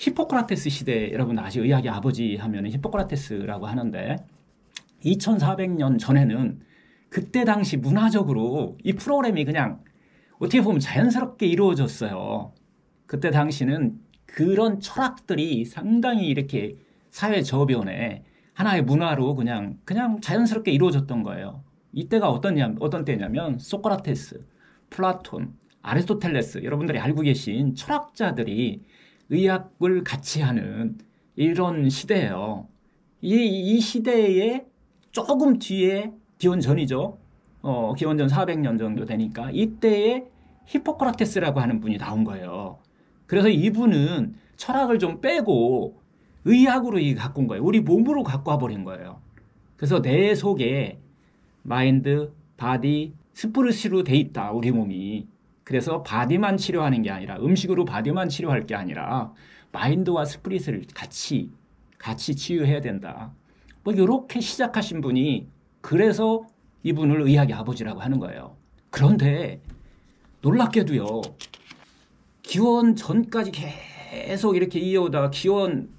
히포크라테스 시대, 여러분 아시 의학의 아버지 하면 히포크라테스라고 하는데 2400년 전에는 그때 당시 문화적으로 이 프로그램이 그냥 어떻게 보면 자연스럽게 이루어졌어요. 그때 당시는 그런 철학들이 상당히 이렇게 사회 저변에 하나의 문화로 그냥 자연스럽게 이루어졌던 거예요. 이때가 어떤 때냐면 소크라테스, 플라톤, 아리스토텔레스, 여러분들이 알고 계신 철학자들이 의학을 같이 하는 이런 시대예요. 이 시대에 조금 뒤에 기원전이죠. 기원전 400년 정도 되니까 이때에 히포크라테스라고 하는 분이 나온 거예요. 그래서 이분은 철학을 좀 빼고 의학으로 갖고 온 거예요. 우리 몸으로 갖고 와버린 거예요. 그래서 내 속에 마인드, 바디, 스피릿으로 돼 있다, 우리 몸이. 그래서 바디만 치료하는 게 아니라, 음식으로 바디만 치료할 게 아니라 마인드와 스피릿을 같이 치유해야 된다. 뭐 이렇게 시작하신 분이, 그래서 이분을 의학의 아버지라고 하는 거예요. 그런데 놀랍게도요, 기원 전까지 계속 이렇게 이어오다가 기원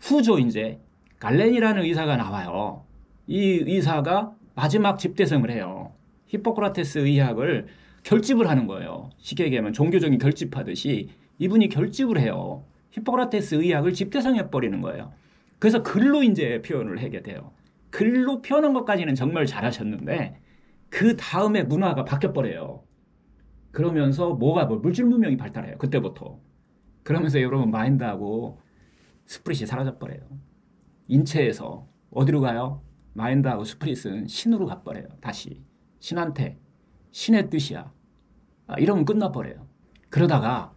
후죠, 이제 갈렌이라는 의사가 나와요. 이 의사가 마지막 집대성을 해요. 히포크라테스 의학을 결집을 하는 거예요. 쉽게 얘기하면 종교적인 결집하듯이 이분이 결집을 해요. 히포크라테스 의학을 집대성해 버리는 거예요. 그래서 글로 이제 표현을 하게 돼요. 글로 표현한 것까지는 정말 잘하셨는데 그 다음에 문화가 바뀌어 버려요. 그러면서 물질 문명이 발달해요. 그때부터. 그러면서 여러분 마인드하고 스피릿이 사라져 버려요. 인체에서 어디로 가요? 마인드하고 스피릿은 신으로 가버려요. 다시 신한테, 신의 뜻이야, 이러면 끝나버려요. 그러다가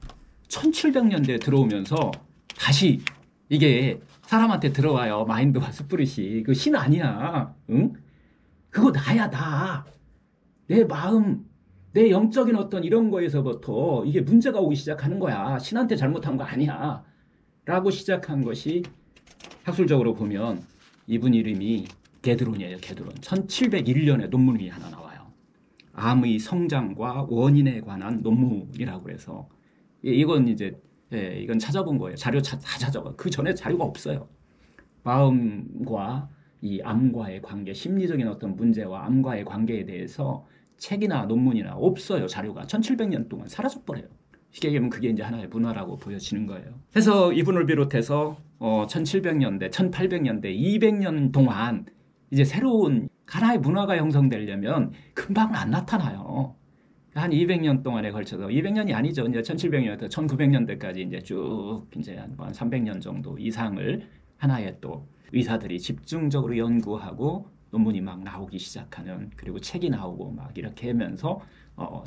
1700년대에 들어오면서 다시 이게 사람한테 들어와요. 마인드와 스피릿이. 그 신 아니야. 응? 그거 나야, 나. 내 마음, 내 영적인 어떤 이런 거에서부터 이게 문제가 오기 시작하는 거야. 신한테 잘못한 거 아니야. 라고 시작한 것이, 학술적으로 보면 이분 이름이 게드론이에요. 게드론. 1701년에 논문이 하나 나와요. 암의 성장과 원인에 관한 논문이라고 해서, 이건 이제 이건 찾아본 거예요. 자료 다 찾아봐. 그 전에 자료가 없어요. 마음과 이 암과의 관계, 심리적인 어떤 문제와 암과의 관계에 대해서 책이나 논문이나 없어요. 자료가 1700년 동안 사라져버려요. 쉽게 얘기하면 그게 이제 하나의 문화라고 보여지는 거예요. 그래서 이분을 비롯해서 1700년대, 1800년대, 200년 동안 이제 새로운 하나의 문화가 형성되려면 금방 안 나타나요. 한 200년 동안에 걸쳐서, 200년이 아니죠. 이제 1700년부터 1900년대까지 이제 쭉 이제 한 300년 정도 이상을 하나의 또 의사들이 집중적으로 연구하고 논문이 막 나오기 시작하는, 그리고 책이 나오고 막 이렇게 하면서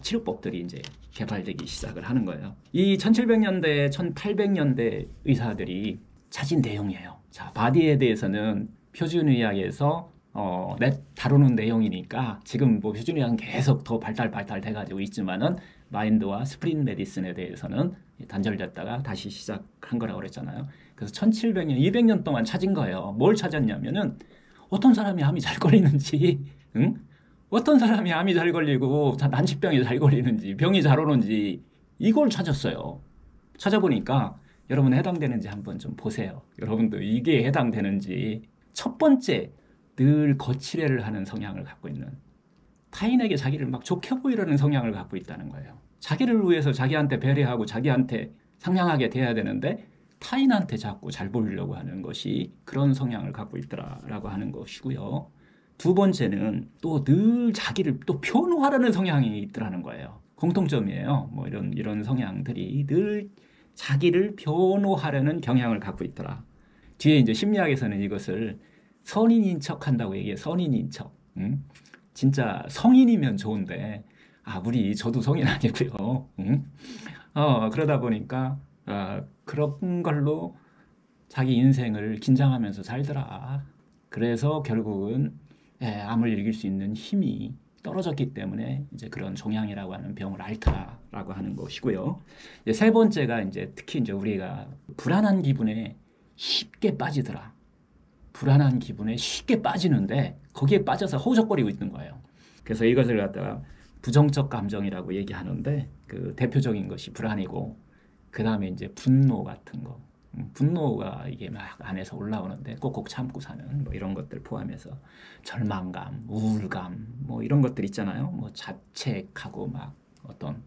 치료법들이 이제 개발되기 시작을 하는 거예요. 이 1700년대, 1800년대 의사들이 찾은 내용이에요. 자, 바디에 대해서는 표준의학에서 다루는 내용이니까 지금 뭐 표준의학은 계속 더 발달돼가지고 있지만은 마인드와 스피릿 메디슨에 대해서는 단절됐다가 다시 시작한 거라고 그랬잖아요. 그래서 1700년, 200년 동안 찾은 거예요. 뭘 찾았냐면은 어떤 사람이 암이 잘 걸리는지, 응? 어떤 사람이 암이 잘 걸리고 난치병이 잘 걸리는지, 병이 잘 오는지, 이걸 찾았어요. 찾아보니까 여러분 해당되는지 한번 좀 보세요. 여러분도 이게 해당되는지. 첫 번째, 늘 거칠애를 하는 성향을 갖고 있는, 타인에게 자기를 막 좋게 보이려는 성향을 갖고 있다는 거예요. 자기를 위해서 자기한테 배려하고 자기한테 상냥하게 돼야 되는데 타인한테 자꾸 잘 보이려고 하는 것이 그런 성향을 갖고 있더라라고 하는 것이고요. 두 번째는 또 늘 자기를 또 표현하려는 성향이 있더라는 거예요. 공통점이에요. 뭐 이런 성향들이 늘 자기를 변호하려는 경향을 갖고 있더라. 뒤에 이제 심리학에서는 이것을 선인인 척 한다고 얘기해요. 선인인 척. 응? 진짜 성인이면 좋은데, 저도 성인 아니고요. 응? 그러다 보니까 그런 걸로 자기 인생을 긴장하면서 살더라. 그래서 결국은 암을 이길 수 있는 힘이 떨어졌기 때문에 이제 그런 종양이라고 하는 병을 앓더라라고 하는 것이고요. 이제 세 번째가 이제 특히 이제 우리가 불안한 기분에 쉽게 빠지더라. 불안한 기분에 쉽게 빠지는데 거기에 빠져서 허우적거리고 있는 거예요. 그래서 이것을 갖다가 부정적 감정이라고 얘기하는데, 그 대표적인 것이 불안이고, 그 다음에 이제 분노 같은 거, 분노가 이게 막 안에서 올라오는데 꼭꼭 참고 사는 뭐 이런 것들 포함해서 절망감, 우울감 뭐 이런 것들 있잖아요. 뭐 자책하고 막 어떤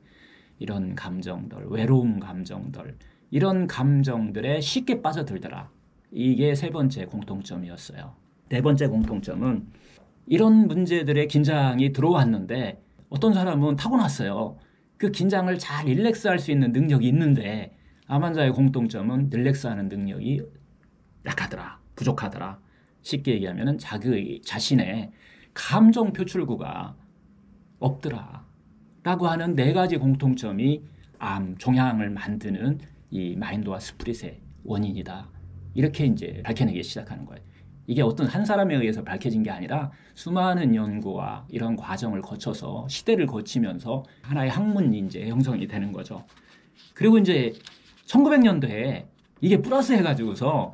이런 감정들, 외로움 감정들 이런 감정들에 쉽게 빠져들더라. 이게 세 번째 공통점이었어요. 네 번째 공통점은 이런 문제들의 긴장이 들어왔는데 어떤 사람은 타고났어요. 그 긴장을 잘 릴렉스할 수 있는 능력이 있는데 암 환자의 공통점은 릴렉스하는 능력이 약하더라. 부족하더라. 쉽게 얘기하면 자기 자신의 감정 표출구가 없더라. 라고 하는 네 가지 공통점이 암 종양을 만드는 이 마인드와 스프릿의 원인이다. 이렇게 이제 밝혀내기 시작하는 거예요. 이게 어떤 한 사람에 의해서 밝혀진 게 아니라 수많은 연구와 이런 과정을 거쳐서 시대를 거치면서 하나의 학문이 이제 형성이 되는 거죠. 그리고 이제 1900년도에 이게 플러스 해가지고서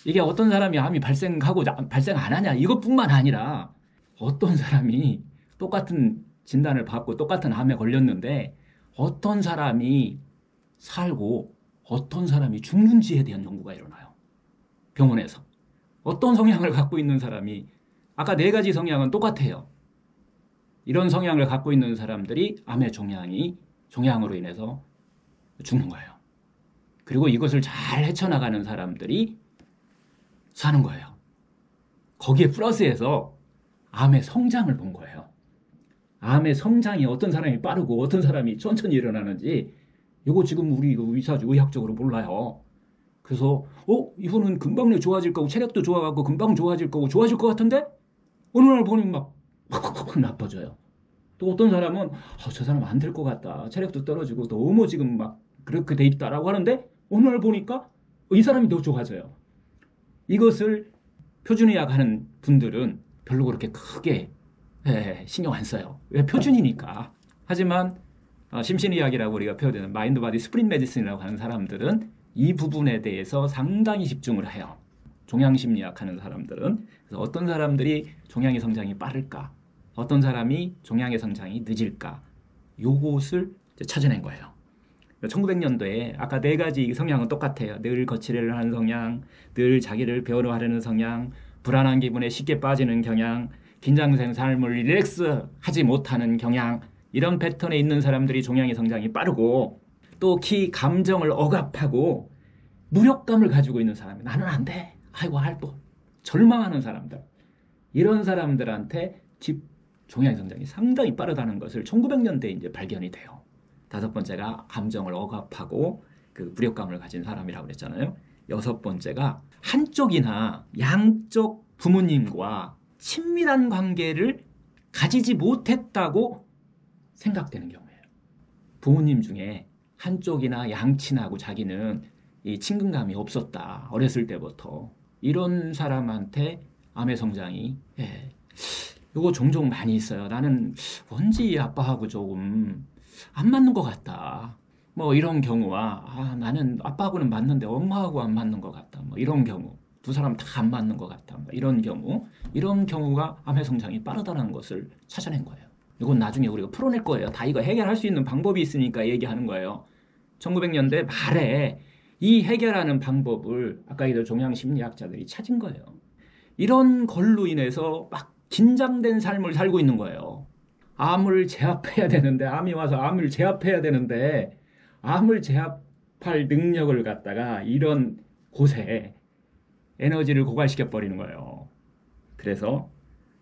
이게 어떤 사람이 암이 발생하고 발생 안 하냐 이것뿐만 아니라 어떤 사람이 똑같은 진단을 받고 똑같은 암에 걸렸는데 어떤 사람이 살고 어떤 사람이 죽는지에 대한 연구가 일어나요. 병원에서. 어떤 성향을 갖고 있는 사람이 아까 네 가지 성향은 똑같아요. 이런 성향을 갖고 있는 사람들이 암의 종양으로 인해서 죽는 거예요. 그리고 이것을 잘 헤쳐나가는 사람들이 사는 거예요. 거기에 플러스해서 암의 성장을 본 거예요. 암의 성장이 어떤 사람이 빠르고 어떤 사람이 천천히 일어나는지 이거 지금 우리 의학적으로 몰라요. 그래서 이분은 금방 좋아질 거고 체력도 좋아가고 금방 좋아질 거고 좋아질 것 같은데 어느 날 보니 막 나빠져요. 또 어떤 사람은 저 사람 안 될 것 같다. 체력도 떨어지고 너무 지금 막 그렇게 돼 있다라고 하는데 어느 날 보니까 이 사람이 더 좋아져요. 이것을 표준의학 하는 분들은 별로 그렇게 크게 신경 안 써요. 왜 표준이니까. 하지만 심신의학이라고 우리가 표현되는 마인드 바디 스프릿 메디슨이라고 하는 사람들은 이 부분에 대해서 상당히 집중을 해요. 종양심리학 하는 사람들은. 그래서 어떤 사람들이 종양의 성장이 빠를까? 어떤 사람이 종양의 성장이 늦을까? 요것을 찾아낸 거예요. 1900년도에 아까 네 가지 성향은 똑같아요. 늘 거칠을 하는 성향, 늘 자기를 변호하려는 성향, 불안한 기분에 쉽게 빠지는 경향, 긴장된 삶을 릴렉스하지 못하는 경향 이런 패턴에 있는 사람들이 종양의 성장이 빠르고 또 감정을 억압하고 무력감을 가지고 있는 사람이 나는 안 돼. 아이고 할도 절망하는 사람들 이런 사람들한테 종양의 성장이 상당히 빠르다는 것을 1900년대에 이제 발견이 돼요. 다섯 번째가 감정을 억압하고 그 무력감을 가진 사람이라고 그랬잖아요. 여섯 번째가 한쪽이나 양쪽 부모님과 친밀한 관계를 가지지 못했다고 생각되는 경우예요. 부모님 중에 한쪽이나 양친하고 자기는 이 친근감이 없었다. 어렸을 때부터. 이런 사람한테 암의 성장이 이거 종종 많이 있어요. 나는 왠지 아빠하고 조금 안 맞는 것 같다. 뭐 이런 경우와 나는 아빠하고는 맞는데 엄마하고 안 맞는 것 같다. 뭐 이런 경우. 두 사람 다 안 맞는 것 같다. 뭐 이런 경우가 암의 성장이 빠르다는 것을 찾아낸 거예요. 이건 나중에 우리가 풀어낼 거예요. 다 이거 해결할 수 있는 방법이 있으니까 얘기하는 거예요. 1900년대 말에 이 해결하는 방법을 아까 얘기한 종양심리학자들이 찾은 거예요. 이런 걸로 인해서 막 긴장된 삶을 살고 있는 거예요. 암을 제압해야 되는데 암이 와서 암을 제압해야 되는데 암을 제압할 능력을 갖다가 이런 곳에 에너지를 고갈시켜 버리는 거예요. 그래서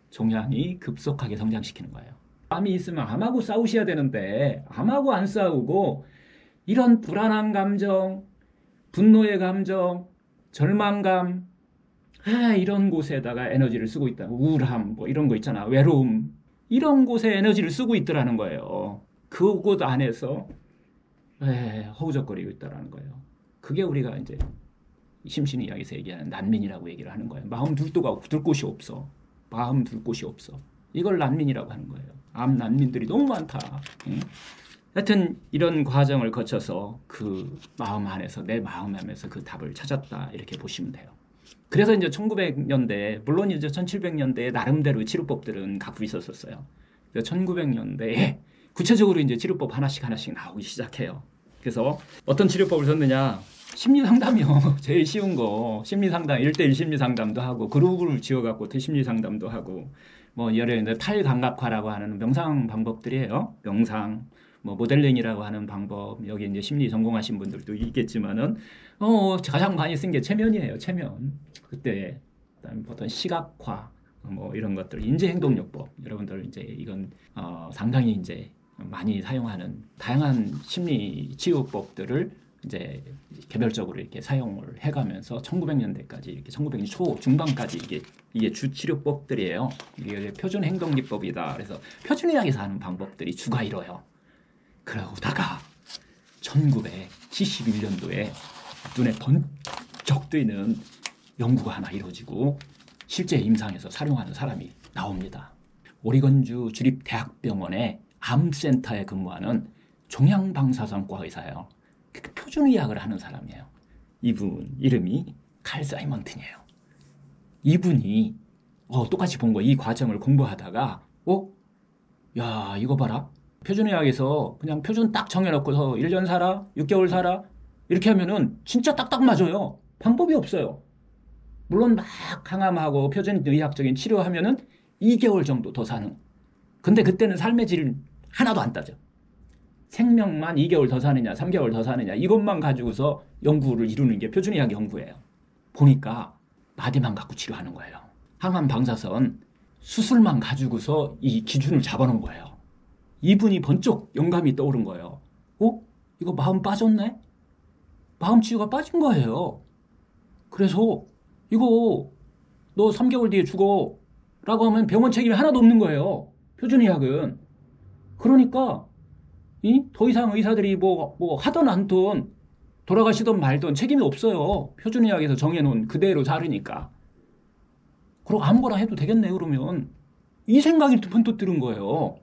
종양이 급속하게 성장시키는 거예요. 암이 있으면 암하고 싸우셔야 되는데 암하고 안 싸우고 이런 불안한 감정, 분노의 감정, 절망감 이런 곳에다가 에너지를 쓰고 있다. 우울함 뭐 이런 거 있잖아. 외로움 이런 곳에 에너지를 쓰고 있더라는 거예요. 그곳 안에서 허우적거리고 있다라는 거예요. 그게 우리가 이제 심신이야기에서 얘기하는 난민이라고 얘기를 하는 거예요. 마음 둘 곳이 없어. 마음 둘 곳이 없어. 이걸 난민이라고 하는 거예요. 암 난민들이 너무 많다. 하여튼 이런 과정을 거쳐서 그 마음 안에서 내 마음 안에서 그 답을 찾았다 이렇게 보시면 돼요. 그래서 이제 1900년대 물론 이제 1700년대에 나름대로 치료법들은 갖고 있었어요. 그래서 1900년대에 구체적으로 이제 치료법 하나씩 나오기 시작해요. 그래서 어떤 치료법을 썼느냐? 심리 상담이요. 제일 쉬운 거. 심리 상담, 1대1 심리 상담도 하고, 그룹을 지어갖고 심리 상담도 하고, 뭐, 예를 들어 탈감각화라고 하는 명상 방법들이에요. 명상, 뭐, 모델링이라고 하는 방법. 여기 이제 심리 전공하신 분들도 있겠지만은, 가장 많이 쓴 게 체면이에요. 체면. 그때, 그다음에 어떤 시각화, 뭐, 이런 것들. 인지행동요법. 여러분들 이제 이건, 상당히 이제 많이 사용하는 다양한 심리 치유법들을 이제 개별적으로 이렇게 사용을 해가면서 1900년대까지 이렇게 1900년 초 중반까지 이게 주치료법들이에요. 이게 표준 행동기법이다. 그래서 표준의학에서 하는 방법들이 주가 이뤄요. 그러다가 1971년도에 눈에 번쩍 뜨이는 연구가 하나 이루어지고 실제 임상에서 사용하는 사람이 나옵니다. 오리건주 주립대학병원의 암센터에 근무하는 종양방사선과 의사예요. 표준의학을 하는 사람이에요. 이분 이름이 칼 사이먼튼이에요. 이분이 똑같이 본 거 이 과정을 공부하다가 야 이거 봐라. 표준의학에서 그냥 표준 딱 정해놓고서 1년 살아, 6개월 살아 이렇게 하면은 진짜 딱딱 맞아요. 방법이 없어요. 물론 막 항암하고 표준의학적인 치료하면은 2개월 정도 더 사는. 근데 그때는 삶의 질 하나도 안 따져. 생명만 2개월 더 사느냐 3개월 더 사느냐 이것만 가지고서 연구를 이루는 게 표준의학 연구예요. 보니까 마디만 갖고 치료하는 거예요. 항암 방사선 수술만 가지고서 이 기준을 잡아놓은 거예요. 이분이 번쩍 영감이 떠오른 거예요. 이거 마음 빠졌네? 마음 치유가 빠진 거예요. 그래서 이거 너 3개월 뒤에 죽어 라고 하면 병원 책임이 하나도 없는 거예요. 표준의학은. 그러니까 더 이상 의사들이 뭐 하던 않던 돌아가시던 말던 책임이 없어요. 표준의학에서 정해놓은 그대로 자르니까. 그리고 아무거나 해도 되겠네 그러면 이 생각이 번뜩 들은 거예요.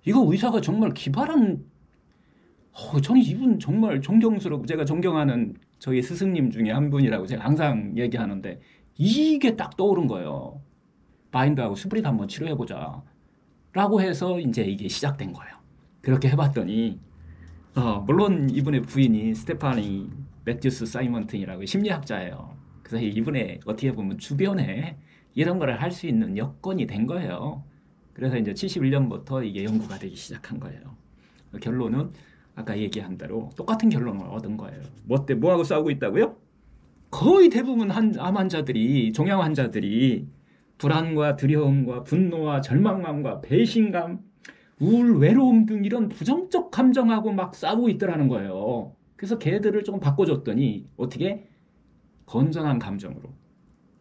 이거 의사가 정말 기발한 저는 이분 정말 존경스럽고 제가 존경하는 저희 스승님 중에 한 분이라고 제가 항상 얘기하는데 이게 딱 떠오른 거예요. 마인드하고 스프릿 한번 치료해보자 라고 해서 이제 이게 시작된 거예요. 그렇게 해봤더니 물론 이분의 부인이 스테파니 매튜스 사이먼튼이라고 심리학자예요. 그래서 이분의 어떻게 보면 주변에 이런 거를 할 수 있는 여건이 된 거예요. 그래서 이제 71년부터 이게 연구가 되기 시작한 거예요. 결론은 아까 얘기한 대로 똑같은 결론을 얻은 거예요. 뭐하고 싸우고 있다고요? 거의 대부분 암 환자들이, 종양 환자들이 불안과 두려움과 분노와 절망감과 배신감, 우울, 외로움 등 이런 부정적 감정하고 막 싸우고 있더라는 거예요. 그래서 걔들을 조금 바꿔줬더니 어떻게? 건전한 감정으로.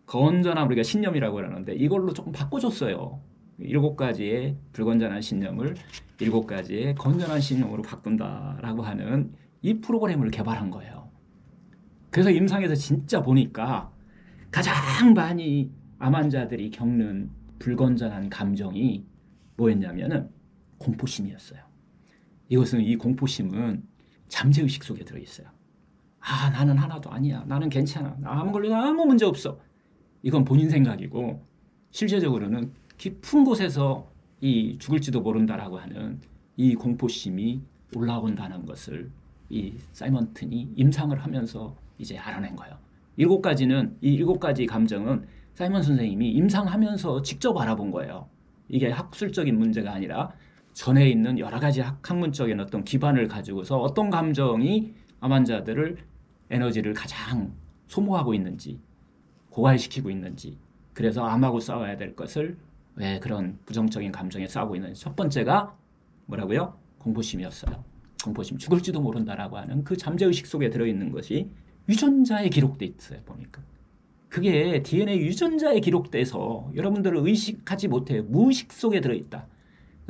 건전한 우리가 신념이라고 그러는데 이걸로 조금 바꿔줬어요. 7가지의 불건전한 신념을 7가지의 건전한 신념으로 바꾼다라고 하는 이 프로그램을 개발한 거예요. 그래서 임상에서 진짜 보니까 가장 많이 암 환자들이 겪는 불건전한 감정이 뭐였냐면은 공포심이었어요. 이 공포심은 잠재의식 속에 들어있어요. 나는 하나도 아니야. 나는 괜찮아. 나 암 걸려도 아무 문제 없어. 이건 본인 생각이고 실제적으로는 깊은 곳에서 이 죽을지도 모른다라고 하는 이 공포심이 올라온다는 것을 이 사이먼튼이 임상을 하면서 이제 알아낸 거예요. 이 7가지 감정은 사이먼 선생님이 임상하면서 직접 알아본 거예요. 이게 학술적인 문제가 아니라 전에 있는 여러 가지 학문적인 어떤 기반을 가지고서 어떤 감정이 암 환자들을 에너지를 가장 소모하고 있는지, 고갈시키고 있는지, 그래서 암하고 싸워야 될 것을 왜 그런 부정적인 감정에 싸우고 있는지. 첫 번째가 뭐라고요? 공포심이었어요. 공포심, 죽을지도 모른다라고 하는 그 잠재의식 속에 들어있는 것이 유전자에 기록돼 있어요. 보니까 그게 DNA 유전자에 기록돼서 여러분들을 의식하지 못해요. 무의식 속에 들어있다.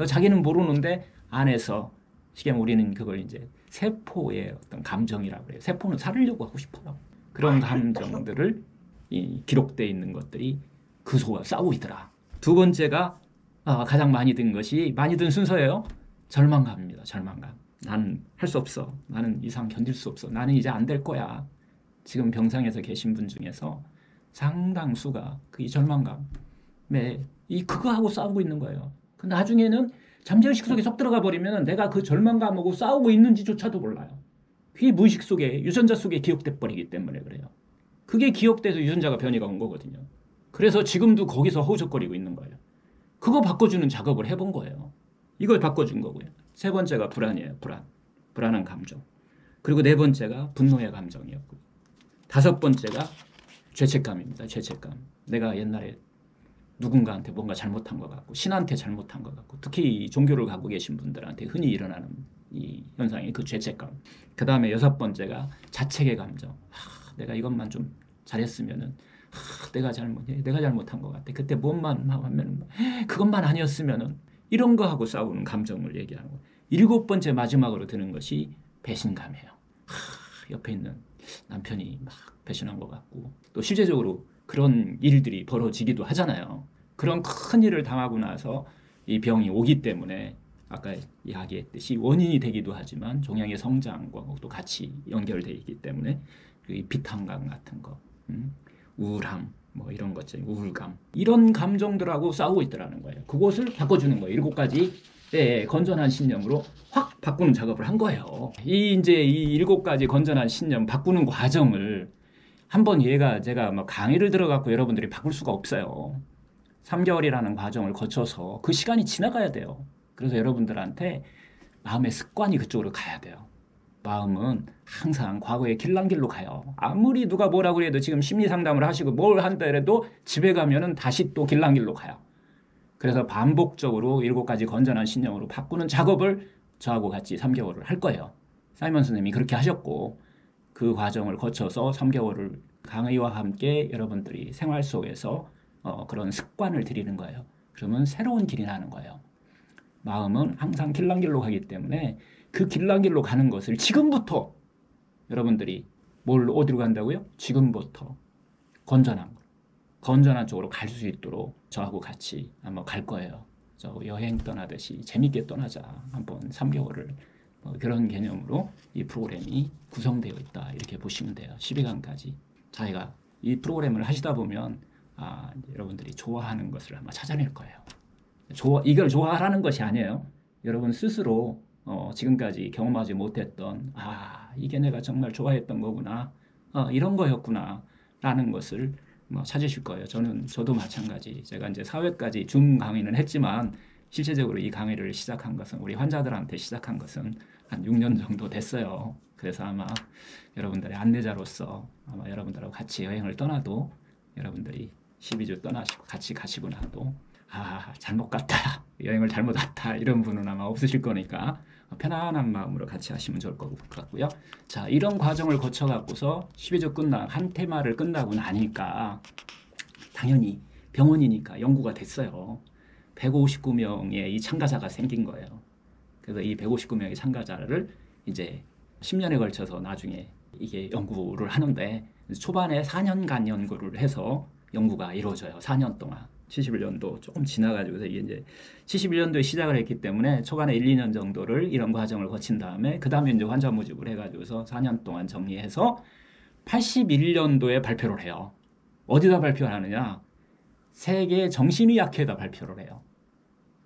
자기는 모르는데 안에서 쉽게 우리는 그걸 이제 세포의 어떤 감정이라고 해요. 세포는 살으려고 하고 싶어요. 그런 감정들을 기록되어 있는 것들이 그 속에 싸우고 있더라. 두 번째가 가장 많이 든 순서예요. 절망감입니다. 절망감. 나는 할 수 없어. 나는 이상 견딜 수 없어. 나는 이제 안 될 거야. 지금 병상에서 계신 분 중에서 상당수가 이 절망감에 그거하고 싸우고 있는 거예요. 그 나중에는 잠재의식 속에 쏙 들어가 버리면 내가 그 절망감하고 싸우고 있는지조차도 몰라요. 그게 무의식 속에 유전자 속에 기억돼 버리기 때문에 그래요. 그게 기억돼서 유전자가 변이가 온 거거든요. 그래서 지금도 거기서 허우적거리고 있는 거예요. 그거 바꿔주는 작업을 해본 거예요. 이걸 바꿔준 거고요. 세 번째가 불안이에요. 불안한 감정. 그리고 네 번째가 분노의 감정이었고, 다섯 번째가 죄책감입니다. 죄책감. 내가 옛날에 누군가한테 뭔가 잘못한 것 같고, 신한테 잘못한 것 같고, 특히 종교를 갖고 계신 분들한테 흔히 일어나는 이 현상이 그 죄책감. 그 다음에 여섯 번째가 자책의 감정. 내가 이것만 좀 잘했으면은, 내가 잘못한 것 같아. 그때 뭐만 하면, 그것만 아니었으면은, 이런 거하고 싸우는 감정을 얘기하는 거예요. 일곱 번째 마지막으로 드는 것이 배신감이에요. 옆에 있는 남편이 막 배신한 것 같고, 또 실제적으로 그런 일들이 벌어지기도 하잖아요. 그런 큰 일을 당하고 나서 이 병이 오기 때문에 아까 이야기했듯이 원인이 되기도 하지만 종양의 성장과 또 같이 연결되어 있기 때문에 이 비탄감 같은 거, 우울함, 뭐 이런 것들, 우울감, 이런 감정들하고 싸우고 있더라는 거예요. 그것을 바꿔주는 거예요. 일곱 가지 건전한 신념으로 확 바꾸는 작업을 한 거예요. 이 일곱 가지 건전한 신념 바꾸는 과정을 한번 제가 뭐 강의를 들어갖고 여러분들이 바꿀 수가 없어요. 3개월이라는 과정을 거쳐서 그 시간이 지나가야 돼요. 그래서 여러분들한테 마음의 습관이 그쪽으로 가야 돼요. 마음은 항상 과거의 길랑길로 가요. 아무리 누가 뭐라고 해도 지금 심리 상담을 하시고 뭘 한다해도 집에 가면은 다시 또 길랑길로 가요. 그래서 반복적으로 7가지 건전한 신념으로 바꾸는 작업을 저하고 같이 3개월을 할 거예요. 사이먼 선생님이 그렇게 하셨고, 그 과정을 거쳐서 3개월을 강의와 함께 여러분들이 생활 속에서 그런 습관을 들이는 거예요. 그러면 새로운 길이 나는 거예요. 마음은 항상 길랑길로 가기 때문에 그 길랑길로 가는 것을 지금부터 여러분들이 어디로 간다고요? 지금부터 건전한 쪽으로 갈 수 있도록 저하고 같이 한번 갈 거예요. 저 여행 떠나듯이 재밌게 떠나자. 한번 3개월을 그런 개념으로 이 프로그램이 구성되어 있다. 이렇게 보시면 돼요. 12강까지. 자기가 이 프로그램을 하시다 보면 여러분들이 좋아하는 것을 아마 찾아낼 거예요. 이걸 좋아하라는 것이 아니에요. 여러분 스스로 지금까지 경험하지 못했던 이게 내가 정말 좋아했던 거구나. 이런 거였구나. 라는 것을 찾으실 거예요. 저도 마찬가지. 제가 이제 4회까지 줌 강의는 했지만 실제적으로 이 강의를 시작한 것은, 우리 환자들한테 시작한 것은 한 6년 정도 됐어요. 그래서 아마 여러분들의 안내자로서 아마 여러분들하고 같이 여행을 떠나도, 여러분들이 12주 떠나시고 같이 가시고 나도 잘못 갔다, 여행을 잘못 왔다, 이런 분은 아마 없으실 거니까 편안한 마음으로 같이 하시면 좋을 것 같고요. 자, 이런 과정을 거쳐갖고서 12주 한 테마를 끝나고 나니까 당연히 병원이니까 연구가 됐어요. 159명의 이 참가자가 생긴 거예요. 그래서 이 159명의 참가자를 이제 10년에 걸쳐서 나중에 이게 연구를 하는데, 초반에 4년간 연구를 해서 연구가 이루어져요. 4년 동안. 71년도 조금 지나가지고서 이제 71년도에 시작을 했기 때문에 초반에 1, 2년 정도를 이런 과정을 거친 다음에 그 다음에 이제 환자 모집을 해가지고서 4년 동안 정리해서 81년도에 발표를 해요. 어디다 발표를 하느냐? 세계 정신의학회에다 발표를 해요.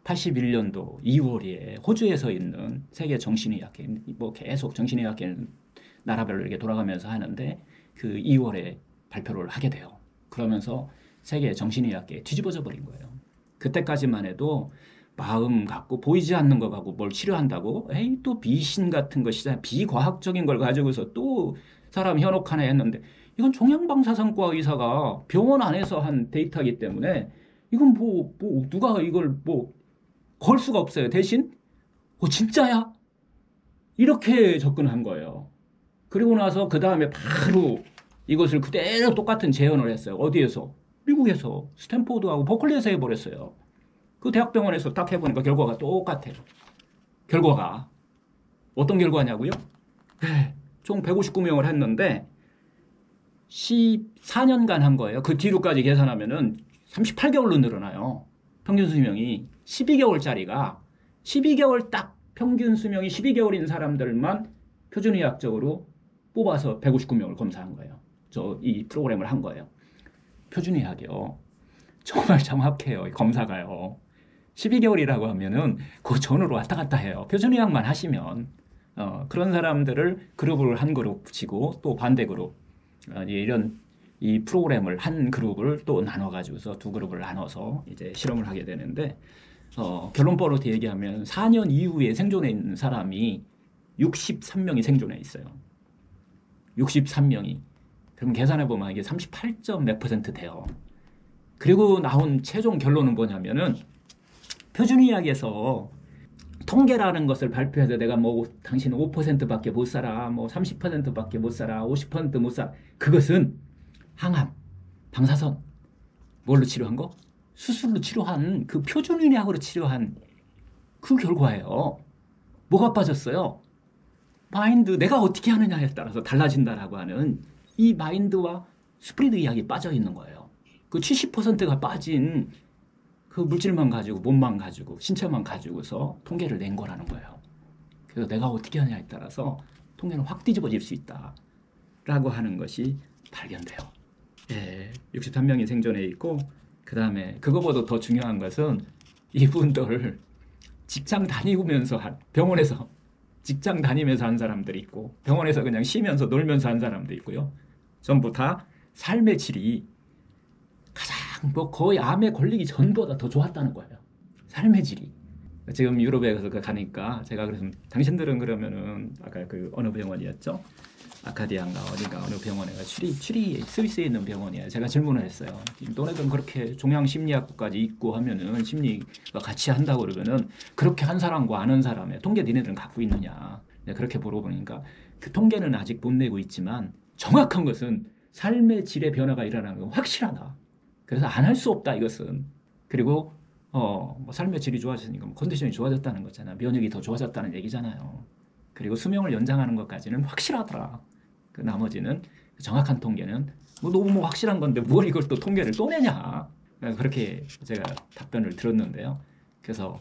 81년도 2월에 호주에서 있는 세계 정신의학회, 계속 정신의학회는 나라별로 이렇게 돌아가면서 하는데 그 2월에 발표를 하게 돼요. 그러면서 세계 정신의학계에 뒤집어져 버린 거예요. 그때까지만 해도 마음 갖고 보이지 않는 거 갖고 뭘 치료한다고? 또 미신 같은 것이잖아요. 비과학적인 걸 가지고서 또 사람 현혹하네 했는데, 이건 종양방사선과 의사가 병원 안에서 한 데이터이기 때문에 이건 누가 이걸 걸 수가 없어요. 대신 진짜야? 이렇게 접근한 거예요. 그리고 나서 그 다음에 바로 이것을 그대로 똑같은 재현을 했어요. 어디에서? 미국에서 스탠포드하고 버클리에서 해버렸어요. 그 대학병원에서 딱 해보니까 결과가 똑같아요. 결과가 어떤 결과냐고요? 총 159명을 했는데 14년간 한 거예요. 그 뒤로까지 계산하면은 38개월로 늘어나요. 평균 수명이 12개월짜리가 12개월 딱 평균 수명이 12개월인 사람들만 표준의학적으로 뽑아서 159명을 검사한 거예요. 이 프로그램을 한 거예요. 표준의학이요. 정말 정확해요. 검사가요. 12개월이라고 하면은 그 전으로 왔다 갔다 해요. 표준의학만 하시면. 그런 사람들을 그룹을 한 그룹 붙이고 또 반대 그룹 이런 이 프로그램을 한 그룹을 또 나눠 가지고서 두 그룹을 나눠서 이제 실험을 하게 되는데 결론부터 얘기하면 4년 이후에 생존해 있는 사람이 63명이 생존해 있어요. 63명이. 그럼 계산해 보면 이게 38점 몇 퍼센트 돼요. 그리고 나온 최종 결론은 뭐냐면은 표준의학에서 통계라는 것을 발표해서 내가 뭐 당신은 5%밖에 못 살아, 뭐 30%밖에 못 살아, 50%못 살아. 그것은 항암, 방사선, 뭘로 치료한 거? 수술로 치료한 그 표준의학으로 치료한 그 결과예요. 뭐가 빠졌어요? 마인드, 내가 어떻게 하느냐에 따라서 달라진다라고 하는 이 마인드와 스프리드 의학이 빠져 있는 거예요. 그 70%가 빠진 그 물질만 가지고, 몸만 가지고, 신체만 가지고서 통계를 낸 거라는 거예요. 그래서 내가 어떻게 하느냐에 따라서 통계는 확 뒤집어질 수 있다라고 하는 것이 발견돼요. 63명이 생존해 있고, 그 다음에 그거보다 더 중요한 것은 이분들 직장 다니면서 병원에서 직장 다니면서 한 사람들이 있고, 병원에서 그냥 쉬면서 놀면서 한 사람도 있고요. 전부 다 삶의 질이 가장 거의 암에 걸리기 전보다 더 좋았다는 거예요. 삶의 질이. 지금 유럽에 가니까 제가 그래서 당신들은 그러면은 아까 그 어느 병원이었죠? 아카디아인가 어딘가 어느 병원에 추리 스위스에 있는 병원이에요. 제가 질문을 했어요. 너네들은 그렇게 종양심리학부까지 있고 하면은 심리가 같이 한다고 그러면은 그렇게 한 사람과 아는 사람의 통계 니네들은 갖고 있느냐? 그렇게 물어보니까 그 통계는 아직 못 내고 있지만 정확한 것은 삶의 질의 변화가 일어나는 건 확실하다. 그래서 안 할 수 없다 이것은. 그리고 뭐 삶의 질이 좋아졌으니까 뭐 컨디션이 좋아졌다는 거잖아. 면역이 더 좋아졌다는 얘기잖아요. 그리고 수명을 연장하는 것까지는 확실하더라. 그 나머지는 정확한 통계는 너무 확실한 건데 뭘 이걸 또 통계를 또 내냐. 그렇게 제가 답변을 들었는데요. 그래서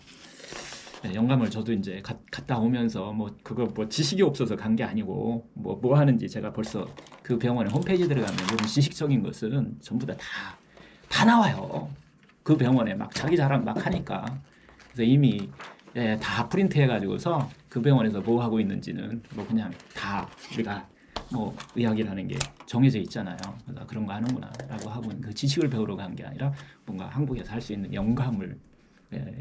영감을 저도 이제 갔다 오면서 그거 지식이 없어서 간 게 아니고 뭐 하는지 제가 벌써 그 병원의 홈페이지 들어가면 이런 지식적인 것은 전부 다 나와요. 그 병원에 막 자기 자랑 막 하니까. 그래서 이미 다 프린트 해가지고서 그 병원에서 뭐 하고 있는지는 그냥 다 우리가 의학이라는 게 정해져 있잖아요. 그래서 그런 거 하는구나라고 하고 그 지식을 배우러 간 게 아니라 뭔가 한국에서 할 수 있는 영감을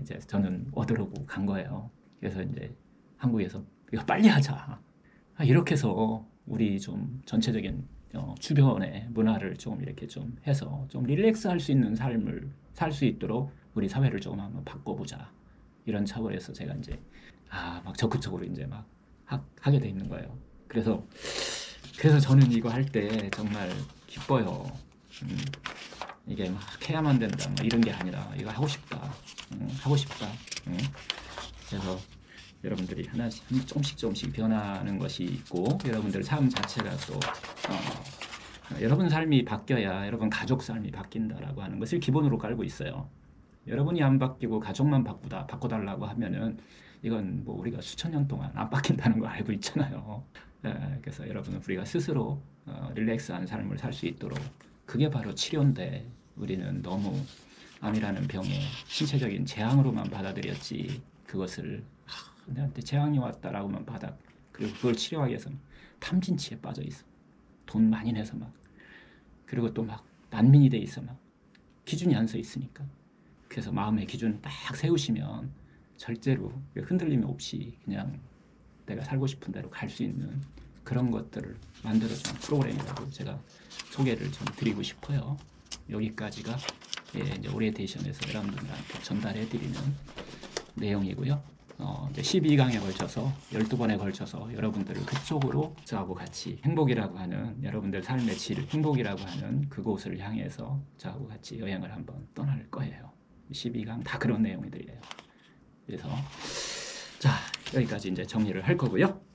이제 저는 얻으려고 간 거예요. 그래서 이제 한국에서 이거 빨리 하자. 이렇게 해서 우리 좀 전체적인 주변의 문화를 좀 이렇게 좀 해서 좀 릴렉스 할 수 있는 삶을 살 수 있도록 우리 사회를 조금 한번 바꿔보자. 이런 차원에서 제가 이제 막 적극적으로 이제 막 하게 돼 있는 거예요. 그래서 저는 이거 할 때 정말 기뻐요. 이게 막 해야만 된다 이런 게 아니라 이거 하고 싶다. 하고 싶다. 그래서 여러분들이 하나씩 조금씩 변하는 것이 있고 여러분들 삶 자체가 또 여러분 삶이 바뀌어야 여러분 가족 삶이 바뀐다라고 하는 것을 기본으로 깔고 있어요. 여러분이 안 바뀌고 가족만 바꿔달라고 하면은 이건 우리가 수천 년 동안 안 바뀐다는 거 알고 있잖아요. 그래서 여러분은 우리가 스스로 릴렉스한 삶을 살 수 있도록 그게 바로 치료인데 우리는 너무 암이라는 병의 신체적인 재앙으로만 받아들였지 그것을 내한테 재앙이 왔다라고만 그리고 그걸 치료하기 위해서 탐진치에 빠져 있어. 돈 많이 내서 그리고 또 난민이 돼 있어 기준이 안 서 있으니까. 그래서 마음의 기준을 딱 세우시면 절대로 흔들림 없이 그냥 내가 살고 싶은 대로 갈 수 있는 그런 것들을 만들어주는 프로그램이라고 제가 소개를 좀 드리고 싶어요. 여기까지가 이제 오리엔테이션에서 여러분들한테 전달해드리는 내용이고요. 이제 12강에 걸쳐서 12번에 걸쳐서 여러분들을 그쪽으로 저하고 같이 행복이라고 하는 여러분들 삶의 질, 행복이라고 하는 그곳을 향해서 저하고 같이 여행을 한번 떠날 거예요. 12강 다 그런 내용들이에요. 그래서 자 여기까지 이제 정리를 할 거고요.